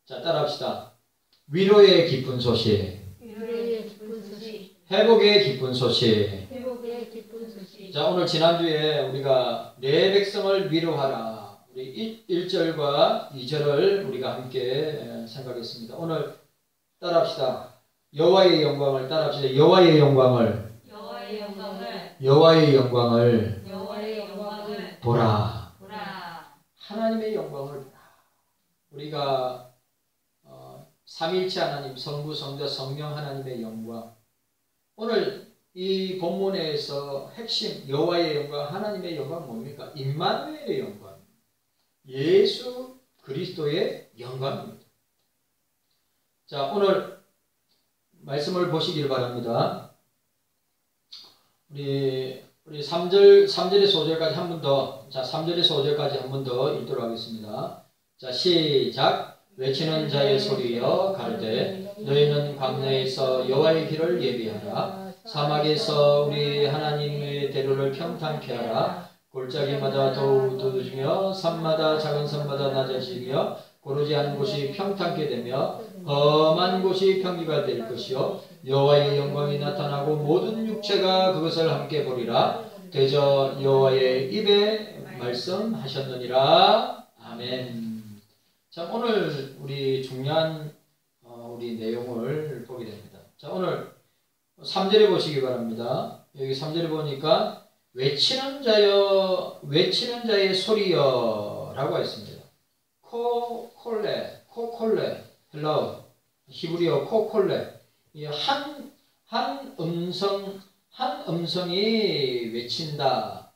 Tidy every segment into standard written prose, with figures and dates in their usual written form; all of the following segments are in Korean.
자, 따라합시다. 위로의 기쁜 소식. 위로의 기쁜 소식. 회복의 기쁜 소식. 회복의 기쁜 소식. 자, 오늘 지난주에 우리가 내 백성을 위로하라. 우리 1절과 2절을 우리가 함께 생각했습니다. 오늘 따라합시다. 여호와의 영광을 따라합시다. 여호와의 영광을. 여호와의 영광을. 여호와의 영광을. 여호와의 영광을. 보라. 보라. 하나님의 영광을 보라. 우리가 삼위일체 하나님, 성부, 성자, 성령 하나님의 영광. 오늘 이 본문에서 핵심 여호와의 영광, 하나님의 영광 뭡니까? 임마누엘의 영광. 예수 그리스도의 영광입니다. 자, 오늘 말씀을 보시길 바랍니다. 우리 3절에서 5절까지 한 번 더, 자, 3절에서 5절까지 한 번 더 읽도록 하겠습니다. 자, 시작. 외치는 자의 소리여 가르되 너희는 광야에서 여호와의 길을 예비하라. 사막에서 우리 하나님의 대로를 평탄케 하라. 골짜기마다 더우드며 산마다 작은 산마다 낮아지며 고르지 않은 곳이 평탄케 되며 험한 곳이 평지가 될 것이요 여호와의 영광이 나타나고 모든 육체가 그것을 함께 보리라. 대저 여호와의 입에 말씀하셨느니라. 아멘. 자, 오늘 우리 중요한 우리 내용을 보게 됩니다. 자, 오늘 3절에 보시기 바랍니다. 여기 3절에 보니까 외치는 자의 소리여 라고 했습니다. 코콜레 헬라어 히브리어 코콜레. 한 음성이 외친다.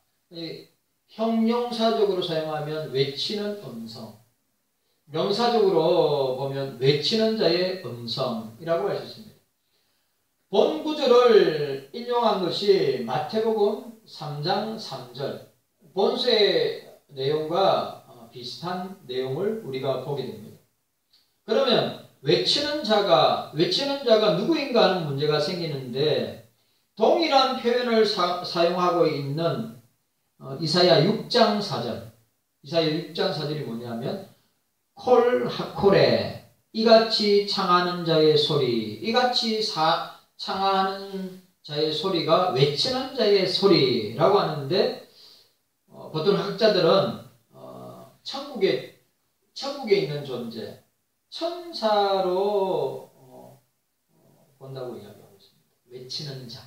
형용사적으로 사용하면 외치는 음성, 명사적으로 보면 외치는 자의 음성이라고 할 수 있습니다. 본 구절을 인용한 것이 마태복음 3장 3절 본서의 내용과 비슷한 내용을 우리가 보게 됩니다. 그러면 외치는 자가 누구인가 하는 문제가 생기는데 동일한 표현을 사용하고 있는 이사야 6장 4절. 이사야 6장 4절이 뭐냐면 콜하콜에 이같이 창하는 자의 소리, 이같이 창하는 자의 소리가 외치는 자의 소리라고 하는데 보통 학자들은 천국에 있는 존재, 천사로 본다고 이야기하고 있습니다. 외치는 자,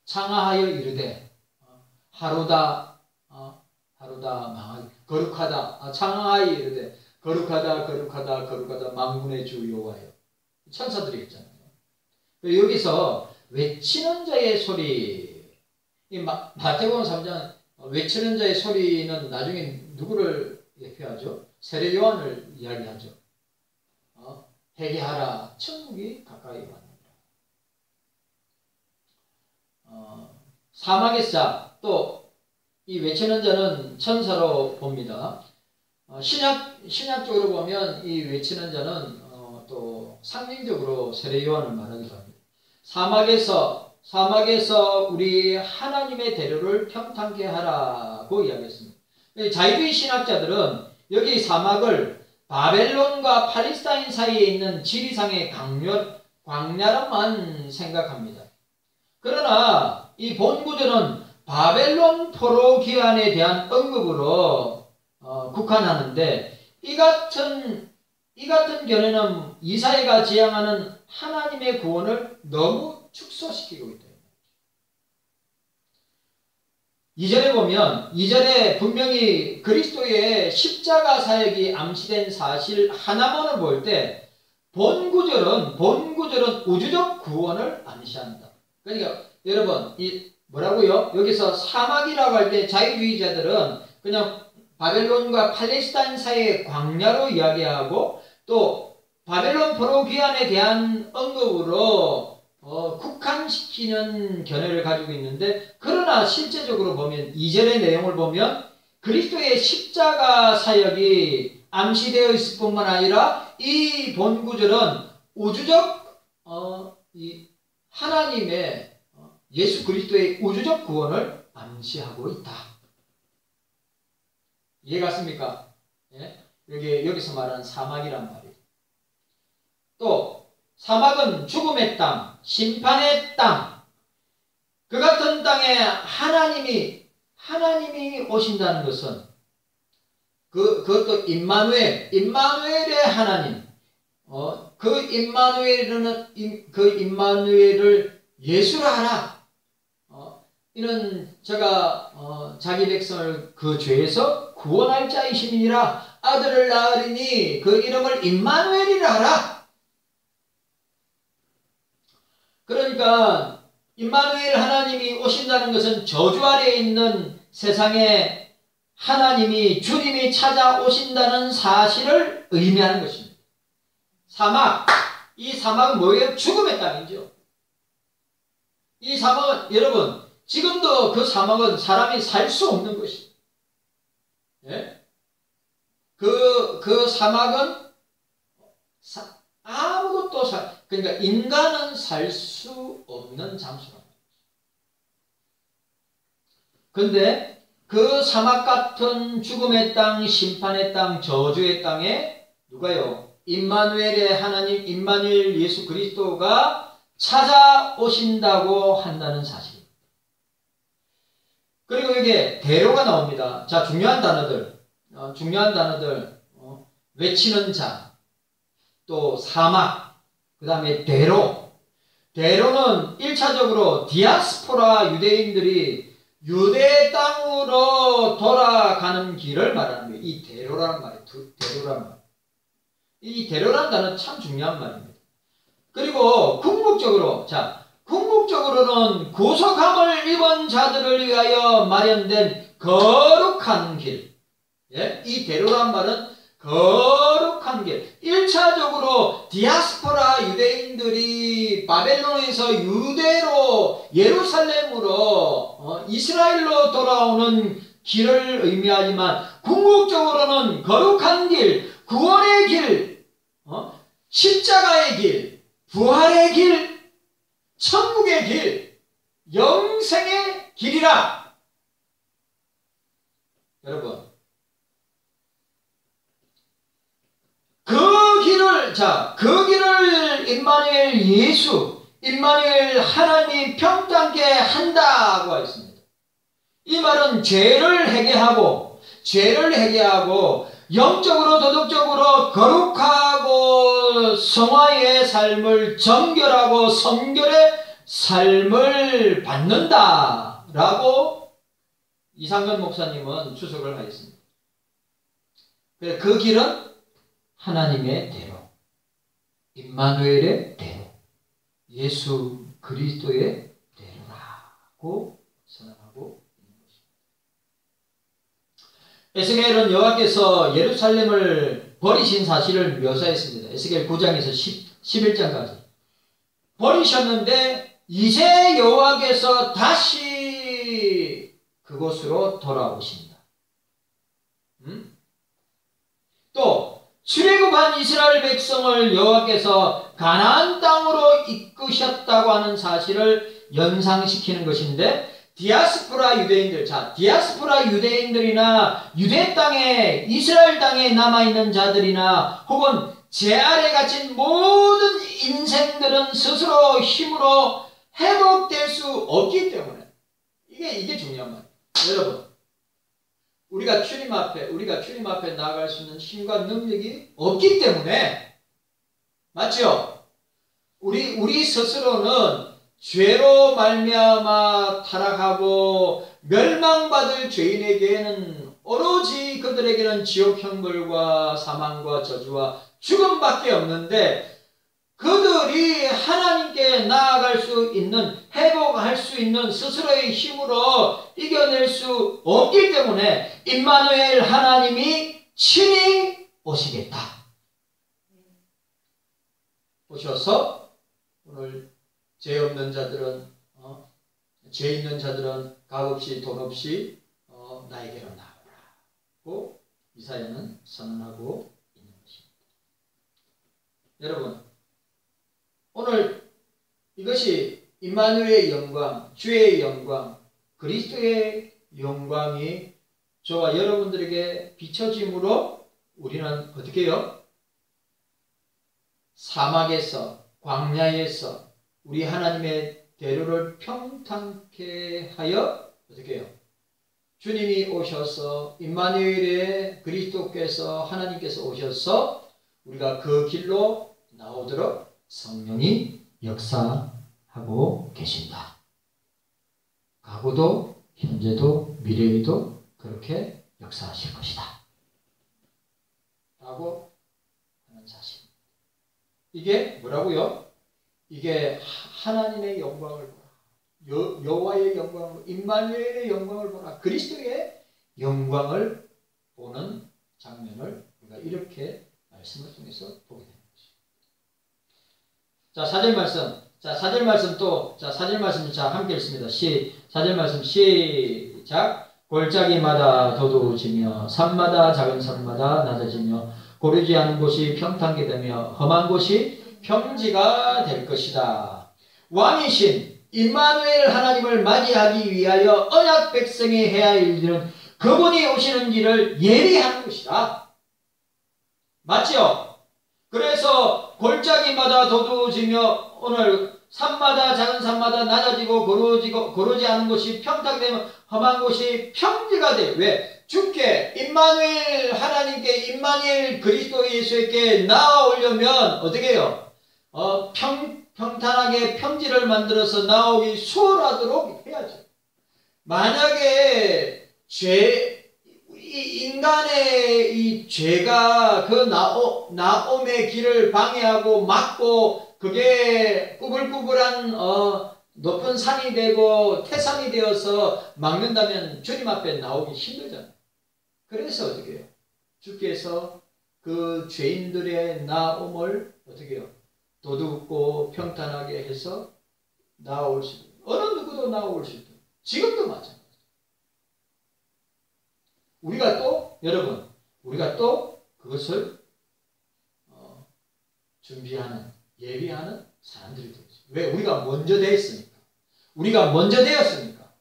창하하여 이르되 하루다 망하기 거룩하다. 창하하여 이르되 거룩하다 만군의 주 여호와여. 천사들이 있잖아요. 여기서 외치는 자의 소리, 이 마태복음 3장 외치는 자의 소리는 나중에 누구를 예표하죠? 세례 요한을 이야기하죠. 회개하라, 천국이 가까이 왔느니라. 사막에서 또 이 외치는 자는 천사로 봅니다. 신약적으로 보면 이 외치는 자는 또 상징적으로 세례 요한을 말하기도 합니다. 사막에서 우리 하나님의 대로를 평탄케 하라고 이야기했습니다. 자유주의 신학자들은 여기 사막을 바벨론과 팔레스타인 사이에 있는 지리상의 광야로만 생각합니다. 그러나 이 본구절은 바벨론 포로 귀환에 대한 언급으로 국한하는데 이 같은 견해는 이사야가 지향하는 하나님의 구원을 너무 축소시키고 있다. 2절에 보면 2절에 분명히 그리스도의 십자가 사역이 암시된 사실 하나만을 볼 때 본구절은 우주적 구원을 암시한다. 그러니까 여러분 뭐라고요? 여기서 사막이라고 할 때 자유주의자들은 그냥 바벨론과 팔레스타인 사이의 광야로 이야기하고 또 바벨론 포로 귀환에 대한 언급으로 국한시키는 견해를 가지고 있는데 그러나 실제적으로 보면 2절의 내용을 보면 그리스도의 십자가 사역이 암시되어 있을 뿐만 아니라 이 본구절은 우주적 이 하나님의 예수 그리스도의 우주적 구원을 암시하고 있다. 이해 갔습니까? 예? 여기서 말하는 사막이란 말이에요. 또 사막은 죽음의 땅, 심판의 땅. 그 같은 땅에 하나님이 오신다는 것은 그것도 임마누엘의 하나님. 그 임마누엘을 예수라 하라. 이는 제가 자기 백성을 그 죄에서 구원할 자이심이니라. 아들을 낳으리니 그 이름을 임마누엘이라 하라. 그러니까 임마누엘 하나님이 오신다는 것은 저주 아래에 있는 세상에 하나님이 주님이 찾아오신다는 사실을 의미하는 것입니다. 사막, 이 사막은 뭐예요? 죽음의 땅이죠. 이 사막은 여러분 지금도 그 사막은 사람이 살 수 없는 것입니다. 예? 그 사막은 아무것도 그러니까 인간은 살 수 없는 장소랍니다. 그런데 그 사막 같은 죽음의 땅, 심판의 땅, 저주의 땅에 누가요? 임마누엘의 하나님, 임마누엘 예수 그리스도가 찾아오신다고 한다는 사실입니다. 그리고 이게 대로가 나옵니다. 자, 중요한 단어들, 외치는 자, 또 사막, 그 다음에 대로. 대로는 1차적으로 디아스포라 유대인들이 유대 땅으로 돌아가는 길을 말하는 거예요. 이 대로라는 말이에요. 대로라는 말. 이 대로라는 단어는 참 중요한 말입니다. 그리고 궁극적으로는 구속함을 입은 자들을 위하여 마련된 거룩한 길. 예? 이 대로란 말은 거룩한 길. 1차적으로 디아스포라 유대인들이 바벨론에서 유대로 예루살렘으로 이스라엘로 돌아오는 길을 의미하지만 궁극적으로는 거룩한 길, 구원의 길, 십자가의 길, 부활의 길, 천국의 길, 영생의 길이라. 여러분, 그 길을 임마누엘 하나님이 평탄케 한다고 했습니다. 이 말은 죄를 회개하고 영적으로 도덕적으로 거룩하고 성화의 삶을 정결하고 성결의 삶을 받는다라고 이상근 목사님은 추석을 하였습니다. 그 길은 하나님의 대로, 임마누엘의 대로, 예수 그리스도의 대로라고 선언하고 있는 것입니다. 에스겔은 여호와께서 예루살렘을 버리신 사실을 묘사했습니다. 에스겔 9장에서 11장까지. 버리셨는데 이제 여호와께서 다시 그곳으로 돌아오신다. 또 출애굽한 이스라엘 백성을 여호와께서 가나안 땅으로 이끄셨다고 하는 사실을 연상시키는 것인데 디아스포라 유대인들이나 유대 땅에 이스라엘 땅에 남아있는 자들이나 혹은 제 아래 갇힌 모든 인생들은 스스로 힘으로 회복될 수 없기 때문에 이게 중요한 말이에요. 여러분, 우리가 주님 앞에 나아갈 수 있는 힘과 능력이 없기 때문에, 맞죠? 우리 스스로는 죄로 말미암아 타락하고 멸망받을 죄인에게는 오로지 그들에게는 지옥 형벌과 사망과 저주와 죽음밖에 없는데, 그들이 하나님께 나아갈 수 있는, 회복할 수 있는 스스로의 힘으로 이겨낼 수 없기 때문에 임마누엘 하나님이 친히 오시겠다. 오셔서 오늘 죄 없는 자들은, 죄 있는 자들은 값 없이 돈 없이 나에게로 나오라고 이사야는 선언하고 있는 것입니다. 여러분, 오늘 이것이 임마누엘의 영광, 주의 영광, 그리스도의 영광이 저와 여러분들에게 비춰짐으로 우리는 어떻게 해요? 사막에서 광야에서 우리 하나님의 대로를 평탄케 하여 어떻게 해요? 주님이 오셔서 임마누엘의 그리스도께서 하나님께서 오셔서 우리가 그 길로 나오도록 성령이 역사하고 계신다. 과거도 현재도 미래에도 그렇게 역사하실 것이다. 라고 하는 사실. 이게 뭐라고요? 이게 하나님의 영광을 보라. 여호와의 영광을, 임마누엘의 영광을 보라. 그리스도의 영광을 보는 장면을 우리가 이렇게 말씀을 통해서 보게 되는 것입니다. 자, 4절 말씀. 자, 4절 말씀 또, 자, 4절 말씀 자, 함께 읽습니다. 4절 말씀 시작. 골짜기마다 도두어지며 산마다 작은 산마다 낮아지며 고르지 않은 곳이 평탄게 되며 험한 곳이 평지가 될 것이다. 왕이신 임마누엘 하나님을 맞이하기 위하여 언약 백성이 해야 할 일들은 그분이 오시는 길을 예비하는 것이다. 맞죠? 그래서 골짜기마다 도두어지며 오늘 산마다 작은 산마다 낮아지고 고르지 않은 곳이 평탄되면 험한 곳이 평지가 돼. 왜? 주께 임마누엘 하나님께 임마누엘 그리스도 예수에게 나아오려면 어떻게 해요? 평탄하게 평지를 만들어서 나오기 수월하도록 해야죠. 만약에 인간의 이 죄가 그 나옴의 길을 방해하고 막고 그게 꾸불꾸불한 높은 산이 되고 태산이 되어서 막는다면 주님 앞에 나오기 힘들잖아요. 그래서 어떻게 해요? 주께서 그 죄인들의 나옴을 어떻게 해요? 도둑고 평탄하게 해서 나올 수 있어요. 어느 누구도 나올 수 있어요. 지금도 마찬가지예요. 우리가 또 여러분 우리가 또 그것을 준비하는 예비하는 사람들이 되죠. 왜? 우리가 먼저 되었으니까. 우리가 먼저 되었으니까.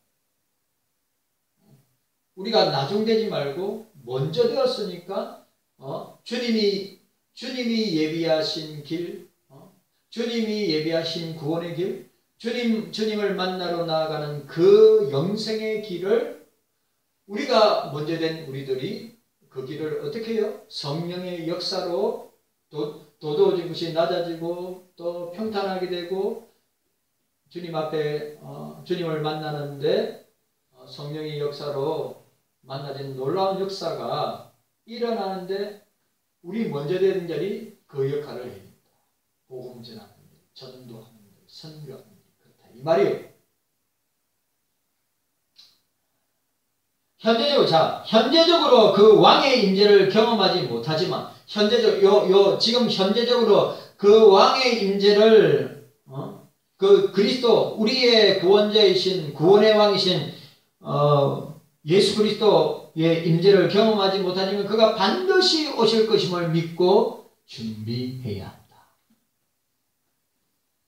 우리가 나중되지 말고 먼저 되었으니까 주님이 예비하신 길, 주님이 예비하신 구원의 길, 주님을 만나러 나아가는 그 영생의 길을 우리가 먼저 된 우리들이 그 길을 어떻게 해요? 성령의 역사로 도도해진 것이 낮아지고 또 평탄하게 되고 주님 앞에 주님을 만나는데 성령의 역사로 만나진 놀라운 역사가 일어나는데 우리 먼저 되는 자리 그 역할을 해야 됩니다. 복음 전하는 일, 전도하는 일, 선교하는 일, 그렇다 이 말이에요. 현재적으로 그 왕의 임재를 경험하지 못하지만 지금 현재적으로 그 왕의 임재를 그 그리스도 우리의 구원자이신 구원의 왕이신 예수 그리스도의 임재를 경험하지 못하지만 그가 반드시 오실 것임을 믿고 준비해야 한다.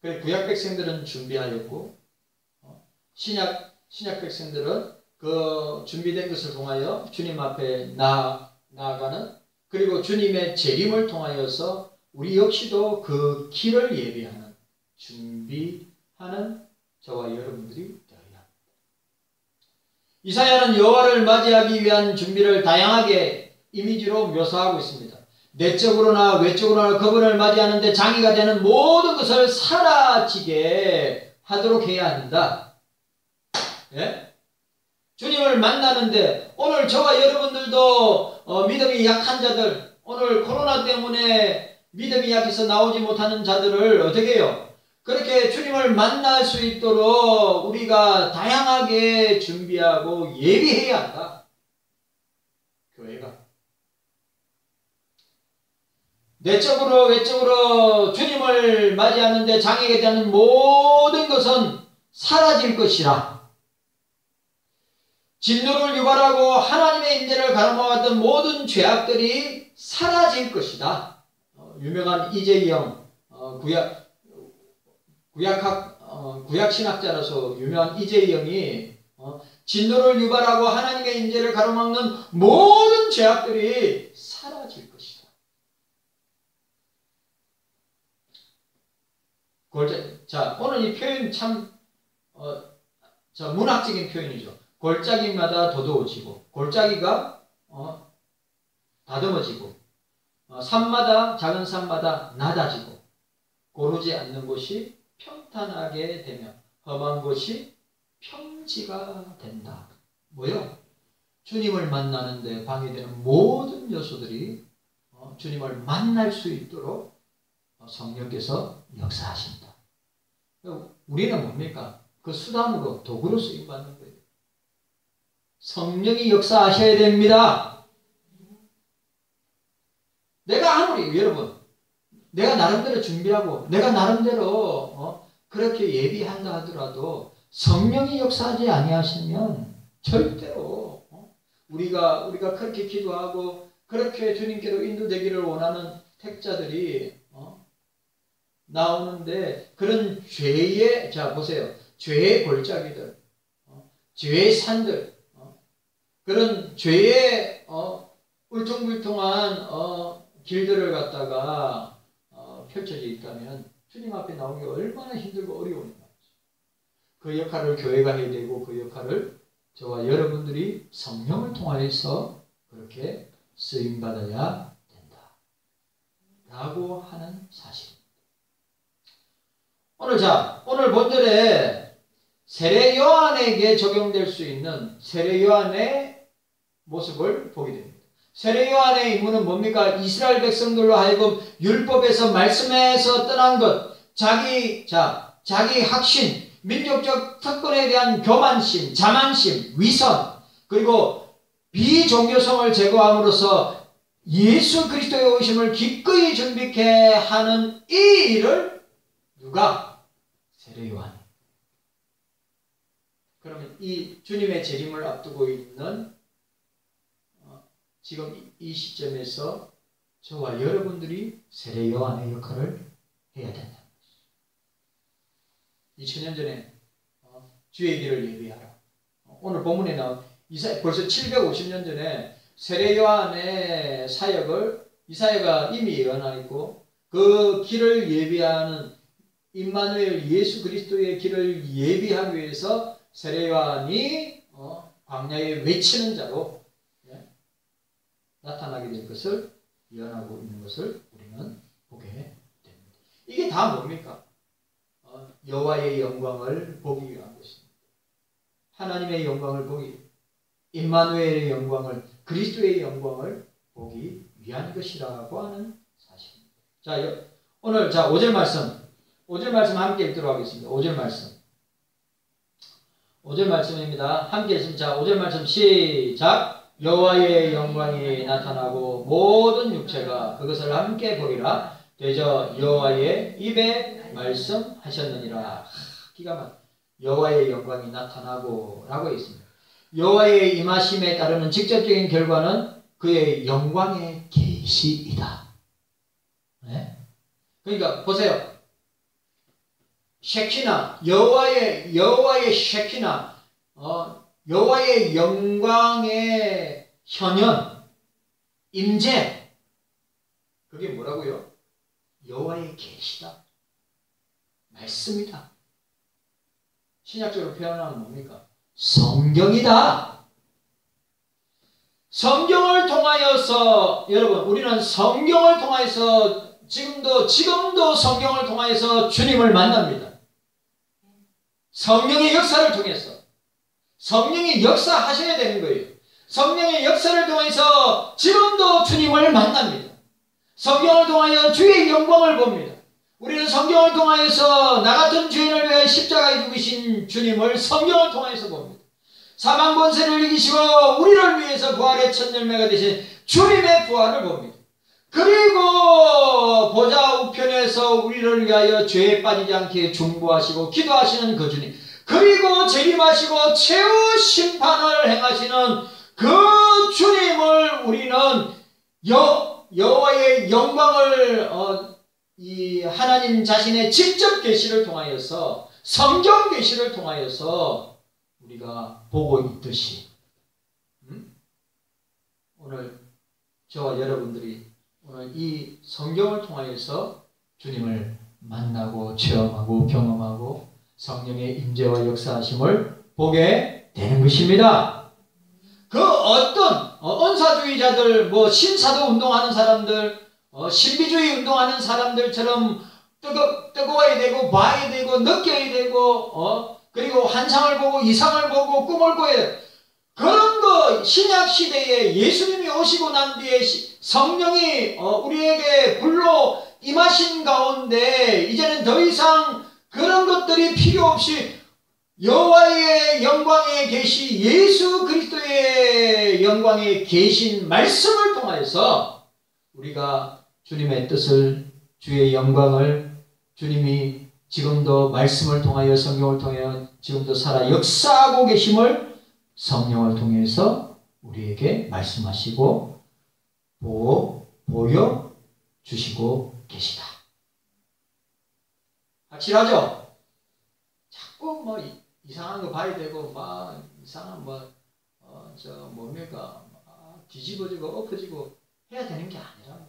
그래 구약 백성들은 준비하였고 신약 백성들은 그 준비된 것을 통하여 주님 앞에 나아가는 그리고 주님의 재림을 통하여서 우리 역시도 그 길을 예비하는 준비하는 저와 여러분들이 되어야 합니다. 이사야는 여호와를 맞이하기 위한 준비를 다양하게 이미지로 묘사하고 있습니다. 내적으로나 외적으로나 그분을 맞이하는데 장애가 되는 모든 것을 사라지게 하도록 해야 한다. 예? 주님을 만나는데 오늘 저와 여러분들도 믿음이 약한 자들 오늘 코로나 때문에 믿음이 약해서 나오지 못하는 자들을 어떻게 해요? 그렇게 주님을 만날 수 있도록 우리가 다양하게 준비하고 예비해야 한다. 교회가 내적으로 외적으로 주님을 맞이하는데 장애가 되는 모든 것은 사라질 것이라. 진노를 유발하고 하나님의 임재를 가로막았던 모든 죄악들이 사라질 것이다. 유명한 이재영 구약신학자로서 유명한 이재영이 진노를 유발하고 하나님의 임재를 가로막는 모든 죄악들이 사라질 것이다. 자, 오늘 이 표현 참 문학적인 표현이죠. 골짜기마다 도도해지고, 골짜기가 다듬어지고, 산마다, 작은 산마다 낮아지고, 고르지 않는 곳이 평탄하게 되며 험한 곳이 평지가 된다. 뭐요? 주님을 만나는데 방해되는 모든 요소들이 주님을 만날 수 있도록 성령께서 역사하신다. 우리는 뭡니까? 그 수단으로, 도구로 쓰임받는 거예요. 성령이 역사하셔야 됩니다. 내가 아무리, 여러분, 내가 나름대로 준비하고 내가 나름대로 그렇게 예비한다 하더라도 성령이 역사하지 아니하시면 절대로 우리가 그렇게 기도하고 그렇게 주님께로 인도되기를 원하는 택자들이 나오는데, 그런 죄의, 자 보세요, 죄의 골짜기들, 죄의 산들, 그런 죄의 울퉁불퉁한 길들을 갖다가 펼쳐져 있다면 주님 앞에 나오기 얼마나 힘들고 어려운가. 그 역할을 교회가 해야 되고, 그 역할을 저와 여러분들이 성령을 통하여서 그렇게 쓰임받아야 된다 라고 하는 사실입니다. 오늘 본절에 세례 요한에게 적용될 수 있는 세례 요한의 모습을 보게 됩니다. 세례 요한의 임무는 뭡니까? 이스라엘 백성들로 하여금 율법에서, 말씀에서 떠난 것, 자기 확신, 민족적 특권에 대한 교만심, 자만심, 위선, 그리고 비종교성을 제거함으로써 예수 그리스도의 오심을 기꺼이 준비케 하는 이 일을 누가? 세례 요한이. 그러면 이 주님의 재림을 앞두고 있는 지금 이 시점에서 저와 여러분들이 세례 요한의 역할을 해야 된다. 2000년 전에 주의 길을 예비하라. 오늘 본문에 나온 벌써 750년 전에 세례 요한의 사역을 이사야가 이미 예언하고, 그 길을 예비하는 임마누엘 예수 그리스도의 길을 예비하기 위해서 세례 요한이 광야에 외치는 자로 나타나게 될 것을 예언하고 있는 것을 우리는 보게 됩니다. 이게 다 뭡니까? 여호와의 영광을 보기 위한 것입니다. 하나님의 영광을 보기, 임마누엘의 영광을, 그리스도의 영광을 보기 위한 것이라고 하는 사실입니다. 자, 오늘 5절 말씀 함께 읽도록 하겠습니다. 5절 말씀입니다. 함께 읽습니다. 자, 5절 말씀 시작. 여호와의 영광이 나타나고 모든 육체가 그것을 함께 보리라. 대저 여호와의 입에 말씀하셨느니라. 기가 막혀. 여호와의 영광이 나타나고 라고 있습니다. 여호와의 임하심에 따르는 직접적인 결과는 그의 영광의 계시이다. 네? 그러니까 보세요. 셰키나, 여호와의 셰키나, 여호와의 영광의 현현, 임재, 그게 뭐라고요? 여호와의 계시다, 말씀이다. 신약적으로 표현하면 뭡니까? 성경이다. 성경을 통하여서, 여러분, 우리는 성경을 통하여서 지금도 성경을 통하여서 주님을 만납니다. 성령의 역사를 통해서. 성령이 역사하셔야 되는 거예요. 성령의 역사를 통해서 지금도 주님을 만납니다. 성경을 통하여 주의 영광을 봅니다. 우리는 성경을 통하여서 나 같은 죄인을 위해 십자가에 죽으신 주님을 성경을 통하여서 봅니다. 사망 권세를 이기시고 우리를 위해서 부활의 첫 열매가 되신 주님의 부활을 봅니다. 그리고 보좌 우편에서 우리를 위하여 죄에 빠지지 않게 중보하시고 기도하시는 그 주님, 그리고 재림하시고 최후 심판을 행하시는 그 주님을 우리는 여호와의 영광을 이 하나님 자신의 직접 계시를 통하여서, 성경 계시를 통하여서 우리가 보고 있듯이 오늘 저와 여러분들이 오늘 이 성경을 통하여서 주님을 만나고 체험하고 경험하고 성령의 임재와 역사하심을 보게 되는 것입니다. 그 어떤 은사주의자들, 신사도 운동하는 사람들, 신비주의 운동하는 사람들처럼 뜨거워야 되고 봐야 되고 느껴야 되고 그리고 환상을 보고 이상을 보고 꿈을 꿔야 되고 그런 거 신약 시대에 예수님이 오시고 난 뒤에 성령이 우리에게 불로 임하신 가운데 이제는 더 이상 그런 것들이 필요 없이 여호와의 영광에 계시 예수 그리스도의 영광에 계신 말씀을 통하여서 우리가 주님의 뜻을 주의 영광을 주님이 지금도 말씀을 통하여 성령을 통하여 지금도 살아 역사하고 계심을 성령을 통해서 우리에게 말씀하시고 보여주시고 계시다. 확실하죠? 자꾸 이상한 거 봐야 되고 이상한 뭡니까 뒤집어지고 엎어지고 해야 되는 게 아니라는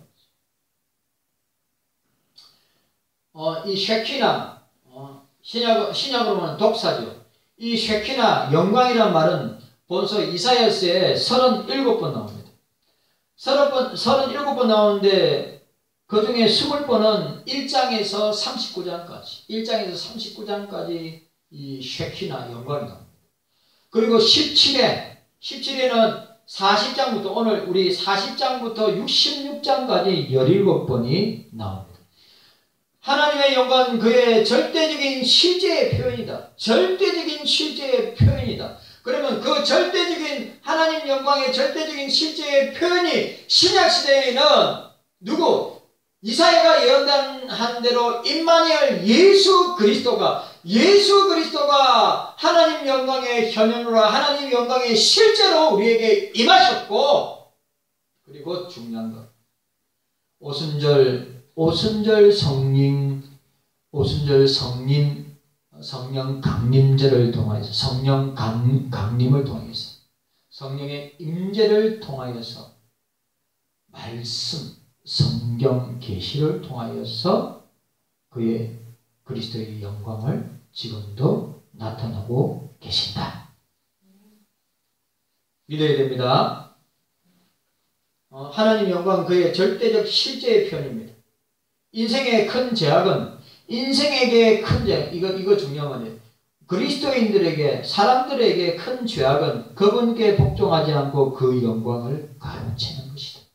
거죠. 이 쉐키나 신약으로 보면 독사죠. 이 쉐키나 영광이라는 말은 본서 이사야서에 37번 나옵니다. 37번 나오는데 그 중에 20번은 1장에서 39장까지 1장에서 39장까지 이 쉐키나 영광이 나옵니다. 그리고 17회는 40장부터 오늘 우리 40장부터 66장까지 17번이 나옵니다. 하나님의 영광은 그의 절대적인 실제의 표현이다. 절대적인 실제의 표현이다. 그러면 그 절대적인 하나님 영광의 절대적인 실제의 표현이 신약시대에는 누구? 이사야가 예언한 대로 임마누엘 예수 그리스도가 하나님 영광의 현현으로 하나님 영광의 실제로 우리에게 임하셨고 그리고 중요한 것 오순절 성령 강림제를 통하여서 성령 강림을 통해서 성령의 임재를 통하여서 말씀 성경 계시를 통하여서 그의 그리스도의 영광을 지금도 나타나고 계신다. 믿어야 됩니다. 하나님 영광은 그의 절대적 실제의 표현입니다. 인생의 큰 제약은 인생에게 큰 죄악, 이거 중요한 거예요. 그리스도인들에게 사람들에게 큰 죄악은 그분께 복종하지 않고 그 영광을 가로채는 것이다.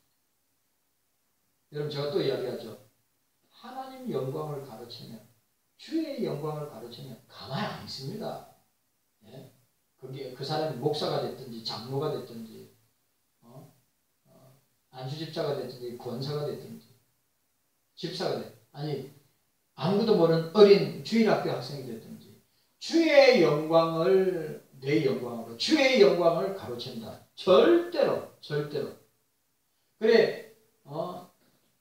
여러분 제가 또 이야기하죠. 하나님 영광을 가로채면 주의 영광을 가로채면 가만히 안 있습니다. 예? 그게 그 사람이 목사가 됐든지 장로가 됐든지 안수집사가 됐든지 권사가 됐든지 집사가 됐든지 아니 아무것도 모르는 어린 주일학교 학생이 됐든지 주의 영광을 내 영광으로 주의 영광을 가로챈다. 절대로 그래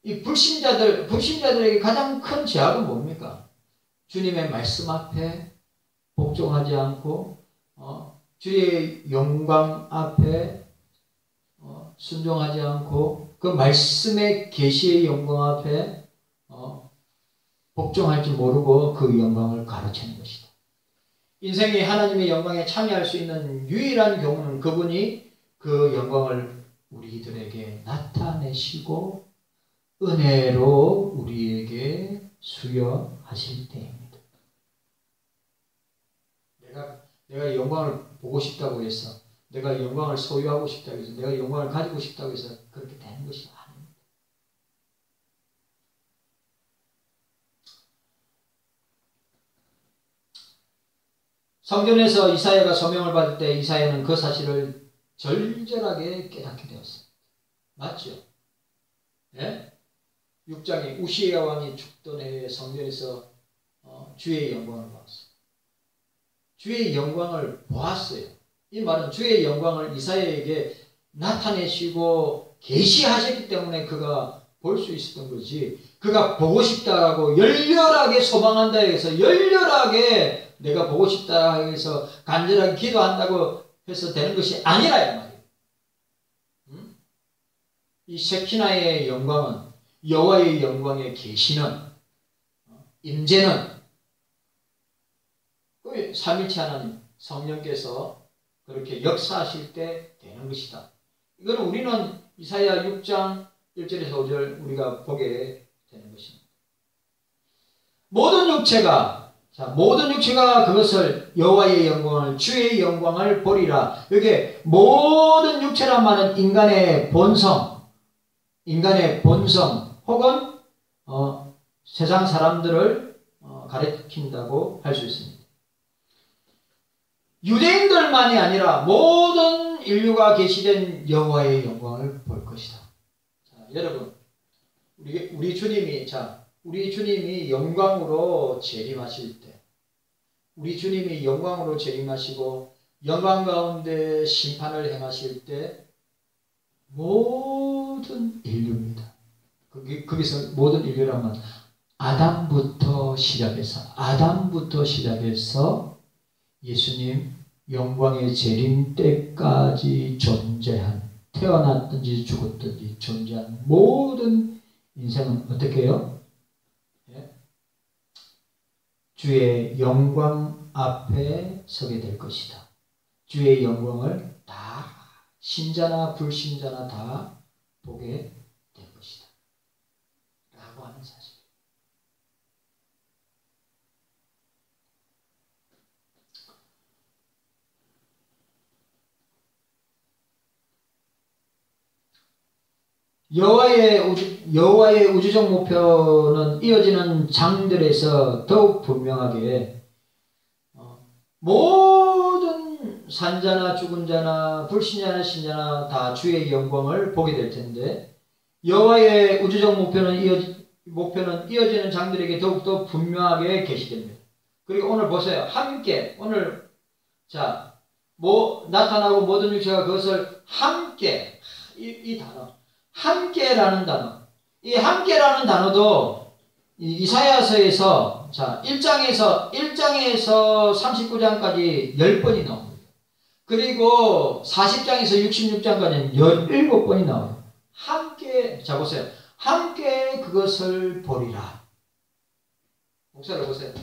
이 불신자들에게 가장 큰 제약은 뭡니까? 주님의 말씀 앞에 복종하지 않고 주의 영광 앞에 순종하지 않고 그 말씀의 계시의 영광 앞에 복종할 줄 모르고 그 영광을 가로채는 것이다. 인생이 하나님의 영광에 참여할 수 있는 유일한 경우는 그분이 그 영광을 우리들에게 나타내시고 은혜로 우리에게 수여하실 때입니다. 내가 영광을 보고 싶다고 해서 내가 영광을 소유하고 싶다고 해서 내가 영광을 가지고 싶다고 해서 그렇게 되는 것이 아닙니다. 성전에서 이사야가 소명을 받을 때 이사야는 그 사실을 절절하게 깨닫게 되었습니다. 맞죠? 예? 6장에 우시야 왕이 죽던 해에 성전에서 주의 영광을 보았어요. 주의 영광을 보았어요. 이 말은 주의 영광을 이사야에게 나타내시고 계시하셨기 때문에 그가 볼 수 있었던 거지. 그가 보고 싶다라고 열렬하게 소망한다 해서 열렬하게 내가 보고 싶다 해서 간절하게 기도한다고 해서 되는 것이 아니라 이 말이에요. 이 쉐키나의 영광은 여호와의 영광에 계시는 임재는 그 삼위일체 하나님 성령께서 그렇게 역사하실 때 되는 것이다. 이거는 우리는 이사야 6장 1절에서 5절 우리가 보게 되는 것입니다. 모든 육체가 그것을 여호와의 영광을 주의 영광을 보리라. 이게 모든 육체란 말은 인간의 본성 혹은 세상 사람들을 가리킨다고 할 수 있습니다. 유대인들만이 아니라 모든 인류가 계시된 여호와의 영광을 볼 것이다. 자, 여러분, 우리 주님이 영광으로 재림하실 때, 우리 주님이 영광으로 재림하시고 영광 가운데 심판을 행하실 때 모든 인류입니다. 거기서 모든 인류라면 아담부터 시작해서 예수님 영광의 재림 때까지 존재한, 태어났든지 죽었든지 존재한 모든 인생은 어떻게 해요? 주의 영광 앞에 서게 될 것이다. 주의 영광을 다 신자나 불신자나 다 보게 될 것이다. 라고 하는 사실. 여호와의 우주적 목표는 이어지는 장들에서 더욱 분명하게 모든 산자나 죽은 자나 불신자나 신자나 다 주의 영광을 보게 될 텐데, 여호와의 우주적 목표는 이어지는 장들에게 더욱더 분명하게 계시됩니다. 그리고 오늘 보세요. 함께 오늘 나타나고 모든 육체가 그것을 함께, 이 단어 함께라는 단어, 이 함께라는 단어도 이사야서에서 1장에서 39장까지 10번이 나옵니다. 그리고 40장에서 66장까지는 17번이 나와요. 함께, 자 보세요. 함께 그것을 보리라. 목사를 보세요.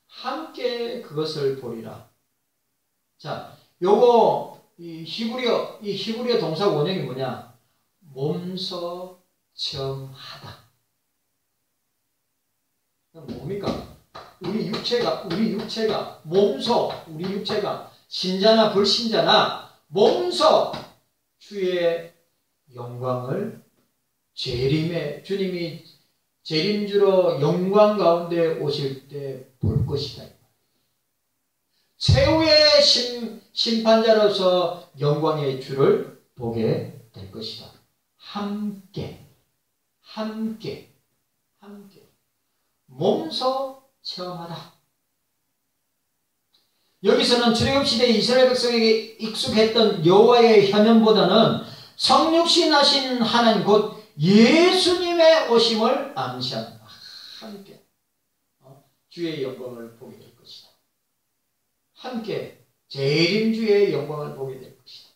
함께 그것을 보리라. 자, 요거 이 히브리어 동사 원형이 뭐냐? 몸소 체험하다. 뭡니까? 우리 육체가 신자나 불신자나 몸소 주의 영광을 주님이 재림주로 영광 가운데 오실 때 볼 것이다. 최후의 심판자로서 영광의 주를 보게 될 것이다. 함께 몸소 체험하다. 여기서는 출애굽시대 이스라엘 백성에게 익숙했던 여호와의 현현보다는 성육신하신 하나님 곧 예수님의 오심을 암시한 함께 주의 영광을 보게 될 것이다. 함께 재림주의 영광을 보게 될 것이다.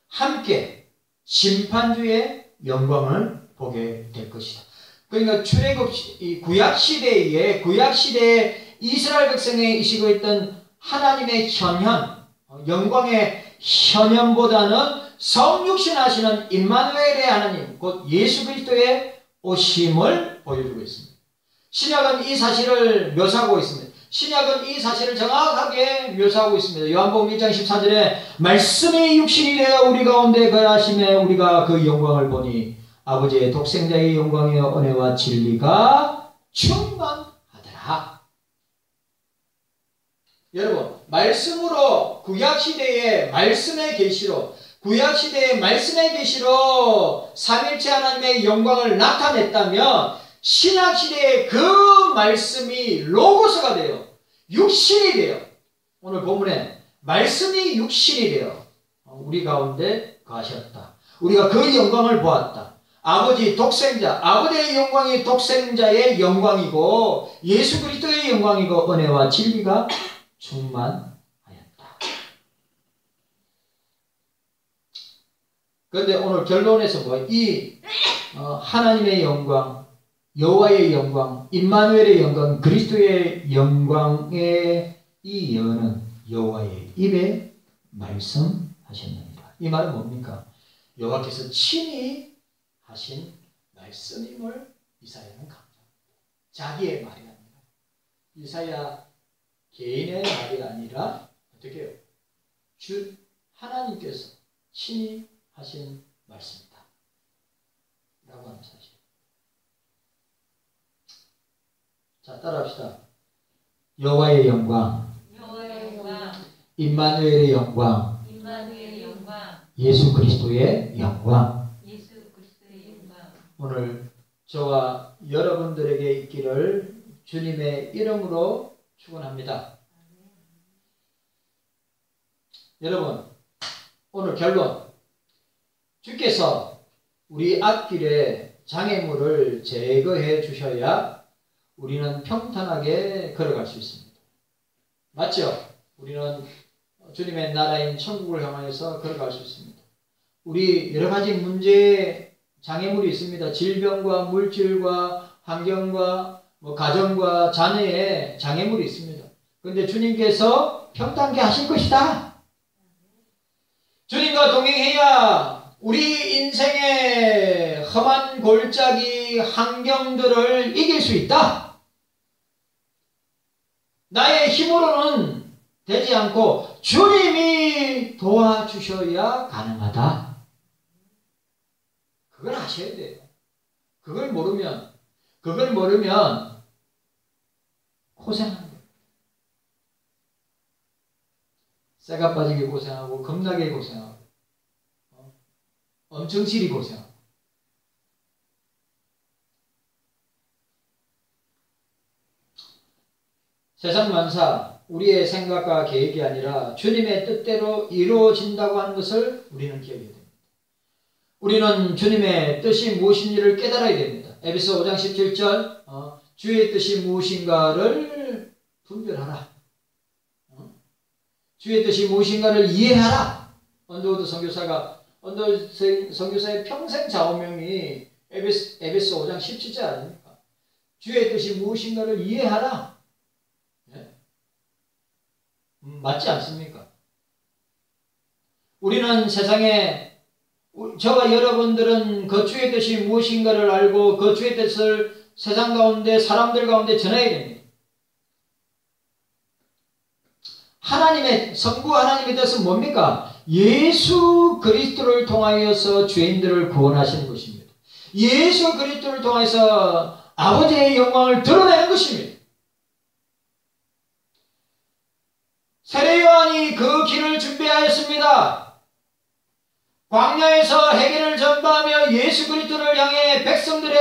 함께 심판주의 영광을 보게 될 것이다. 그러니까 구약시대에 이스라엘 백성에 이시고 있던 하나님의 현현, 영광의 현현보다는 성육신하시는 임마누엘의 하나님, 곧 예수 그리스도의 오심을 보여주고 있습니다. 신약은 이 사실을 묘사하고 있습니다. 신약은 이 사실을 정확하게 묘사하고 있습니다. 요한복음 1장 14절에 말씀이 육신이 되어 우리 가운데 거하심에 우리가 그 영광을 보니 아버지의 독생자의 영광의 은혜와 진리가 충만하더라. 여러분, 말씀으로 구약시대의 말씀의 계시로 삼일체 하나님의 영광을 나타냈다면 신약시대에 그 말씀이 로고스가 돼요. 육신이 돼요. 오늘 본문에 말씀이 육신이 돼요. 우리 가운데 거하셨다. 우리가 그 영광을 보았다. 아버지의 영광이 독생자의 영광이고 예수 그리스도의 영광이고 은혜와 진리가 충만하였다. 그런데 오늘 결론에서 하나님의 영광, 여호와의 영광, 임마누엘의 영광, 그리스도의 영광의 이 예언은 여호와의 입에 말씀하셨느니라. 이 말은 뭡니까? 여호와께서 친히 하신 말씀임을 이사야는 강조합니다. 자기의 말이 아니라, 이사야 개인의 말이 아니라 어떻게 해요? 주 하나님께서 친히 하신 말씀이다 라고 하는 사실. 자, 따라합시다. 여호와의 영광, 여호와의 영광, 임마누엘의 영광, 임마누엘의 영광, 예수 그리스도의 영광. 예수 그리스도의 영광. 오늘 저와 여러분들에게 있기를 주님의 이름으로 축원합니다. 여러분, 오늘 결론. 주께서 우리 앞길에 장애물을 제거해 주셔야 우리는 평탄하게 걸어갈 수 있습니다. 맞죠? 우리는 주님의 나라인 천국을 향해서 걸어갈 수 있습니다. 우리 여러 가지 문제의 장애물이 있습니다. 질병과 물질과 환경과 가정과 자녀의 장애물이 있습니다. 그런데 주님께서 평탄하게 하실 것이다. 주님과 동행해야 우리 인생의 험한 골짜기 환경들을 이길 수 있다. 나의 힘으로는 되지 않고 주님이 도와주셔야 가능하다. 그걸 아셔야 돼요. 그걸 모르면 고생하는 거예요. 쇠가 빠지게 고생하고 겁나게 고생하고 엄청 실이 고생하고. 세상 만사 우리의 생각과 계획이 아니라 주님의 뜻대로 이루어진다고 하는 것을 우리는 기억해야 됩니다. 우리는 주님의 뜻이 무엇인지를 깨달아야 됩니다. 에베소 5장 17절 주의 뜻이 무엇인가를 분별하라. 주의 뜻이 무엇인가를 이해하라. 언더우드 선교사의 평생 좌우명이 에베소 5장 17절 아닙니까? 주의 뜻이 무엇인가를 이해하라. 네? 맞지 않습니까? 우리는 세상에 저와 여러분들은 그 주의 뜻이 무엇인가를 알고 그 주의 뜻을 세상 가운데 사람들 가운데 전해야 됩니다. 성부 하나님의 뜻은 뭡니까? 예수 그리스도를 통하여서 죄인들을 구원하시는 것입니다. 예수 그리스도를 통해서 아버지의 영광을 드러내는 것입니다. 세례 요한이 그 길을 준비하였습니다. 광야에서 해계를 전파하며 예수 그리스도를 향해 백성들의